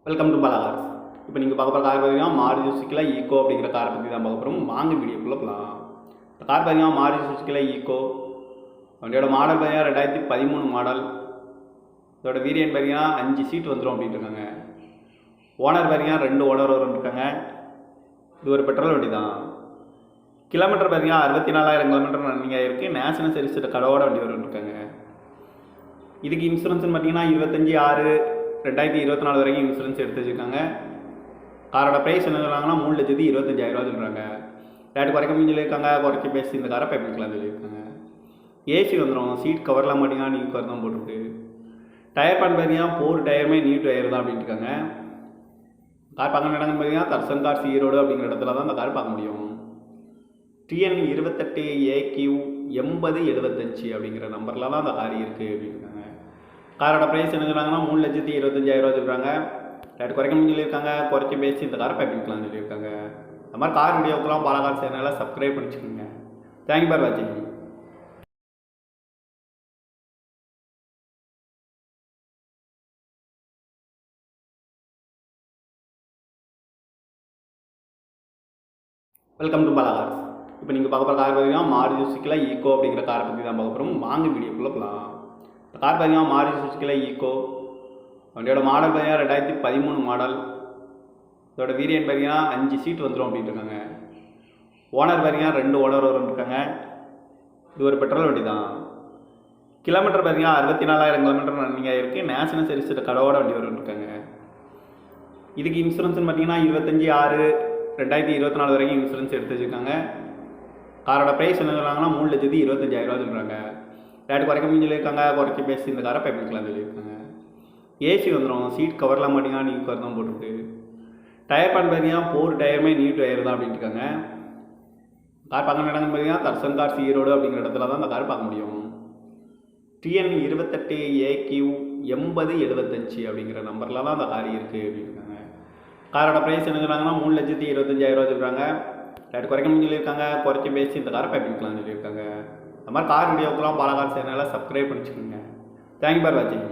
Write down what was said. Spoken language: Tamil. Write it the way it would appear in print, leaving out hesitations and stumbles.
Welcome to Bala Cars. இப்போ நீங்கள் பார்க்க போகிற கார் பார்த்தீங்கன்னா மாருதி சுசுக்கில ஈக்கோ அப்படிங்கிற காரை பற்றி தான் பார்க்க போகிறோம். வாங்க வீடியோக்குள்ளே போகலாம். இந்த கார் பார்த்தீங்கன்னா மாருதி சுசுக்கில ஈக்கோ. வண்டியோட மாடல் பார்த்தீங்கன்னா 2013 மாடல். இதோட வேரியன்ட் பார்த்தீங்கன்னா 5 சீட் வந்துடும் அப்படின்ட்டு இருக்காங்க. ஓனர் பார்த்தீங்கன்னா 2 ஓனர் இருக்காங்க. இது ஒரு பெட்ரோல் வண்டி தான். கிலோமீட்டர் பார்த்தீங்கன்னா 64,000 கிலோமீட்டர் ரன்னிங் ஆகிருக்கு. நேஷனல் சர்வீஸ் கடவோட வண்டி இருக்காங்க. இதுக்கு இன்சூரன்ஸ்னு பார்த்தீங்கன்னா 25/6/2024 வரைக்கும் இன்சூரன்ஸ் எடுத்து வச்சுருக்காங்க. காரோட ப்ரைஸ் என்ன சொல்கிறாங்கன்னா 3,25,000 சொல்கிறாங்க. ரேட்டு குறைக்க சொல்லியிருக்காங்க. குறைச்சி பேசி இந்த காரை பைப்பிக்கலாம் சொல்லியிருக்காங்க. ஏசி வந்துடும். சீட் கவர்லாம் மாட்டிங்கன்னா நீ கவர் தான் போட்டுருக்கு. டயர் பண்ண பார்த்தீங்கன்னா 4 டயருமே நீ டயர் தான் அப்படின்ட்டு இருக்காங்க. கார் பார்க்க இடங்கன்னு பார்த்தீங்கன்னா தர்சன் கார்ஸ் ஈரோடு அப்படிங்கிற இடத்துல தான் அந்த கார் பார்க்க முடியும். TN 28AQ8075 அப்படிங்கிற நம்பரில் தான் அந்த கார் இருக்குது அப்படின்னு இருக்காங்க. காரோட ப்ரைஸ் என்ன சொல்கிறாங்கன்னா 3,25,000 சொல்கிறாங்க. ரேட்டு குறைக்க சொல்லியிருக்காங்க. குறைச்சி பேசி இந்த காரை பைப்பிக்கலாம் சொல்லியிருக்காங்க. இந்த மாதிரி கார் வீடியோக்கெல்லாம் பாலாகார் சேனலை சப்ஸ்கிரைப் பண்ணிச்சுக்கோங்க. தேங்க்யூ ஃபார் வாட்சிங். Welcome to Bala Cars. இப்போ நீங்கள் பார்க்க போகிற கார் பார்த்தீங்கன்னா மாருதி சுசுக்கில ஈக்கோ அப்படிங்கிற காரை பற்றி தான் பார்க்க போகிறோம். வாங்க வீடியோக்குள்ளே போகலாம். இந்த கார் பார்த்தீங்கன்னா மாருதி சுசுக்கில ஈக்கோ. வண்டியோட மாடல் பார்த்தீங்கன்னா 2013 மாடல். இதோட வேரியன்ட் பார்த்தீங்கன்னா 5 சீட் வந்துடும் அப்படின்ட்டு இருக்காங்க. ஓனர் பார்த்தீங்கன்னா 2 ஓனர் இருக்காங்க. இது ஒரு பெட்ரோல் வண்டி தான். கிலோமீட்டர் பார்த்தீங்கன்னா 64,000 கிலோமீட்டர் ரன்னிங் ஆகிருக்கு. நேஷனல் சர்வீஸ் கடவோட வண்டி இருக்காங்க. இதுக்கு இன்சூரன்ஸ்னு பார்த்தீங்கன்னா 25/6/2024 வரைக்கும் இன்சூரன்ஸ் எடுத்து வச்சுருக்காங்க. காரோட ப்ரைஸ் என்ன சொல்கிறாங்கன்னா 3,25,000 சொல்கிறாங்க. ரேட்டு குறைக்க சொல்லியிருக்காங்க. குறைச்சி பேசி இந்த காரை பைப்பிக்கலாம் சொல்லியிருக்காங்க. ஏசி வந்துடும். சீட் கவர்லாம் மாட்டிங்கன்னா நீ கவர் தான் போட்டுருக்கு. டயர் பண்ண பார்த்தீங்கன்னா 4 டயருமே நீ டயர் தான் அப்படின்ட்டு இருக்காங்க. கார் பார்க்க இடங்கன்னு பார்த்தீங்கன்னா தர்சன் கார்ஸ் ஈரோடு அப்படிங்கிற இடத்துல தான் அந்த கார் பார்க்க முடியும். TN 28AQ8075 அப்படிங்கிற நம்பரில் தான் அந்த கார் இருக்குது அப்படின்னு இருக்காங்க. காரோட ப்ரைஸ் என்ன சொல்கிறாங்கன்னா 3,25,000 சொல்கிறாங்க. ரேட்டு குறைக்க சொல்லியிருக்காங்க. குறைச்சி பேசி இந்த காரை பைப்பிக்கலாம் சொல்லியிருக்காங்க. இந்த மாதிரி கார் வீடியோக்கெல்லாம் பாலாகார் சேனலை சப்ஸ்கிரைப் பண்ணிச்சுக்கோங்க. தேங்க்யூ ஃபார் வாட்சிங்.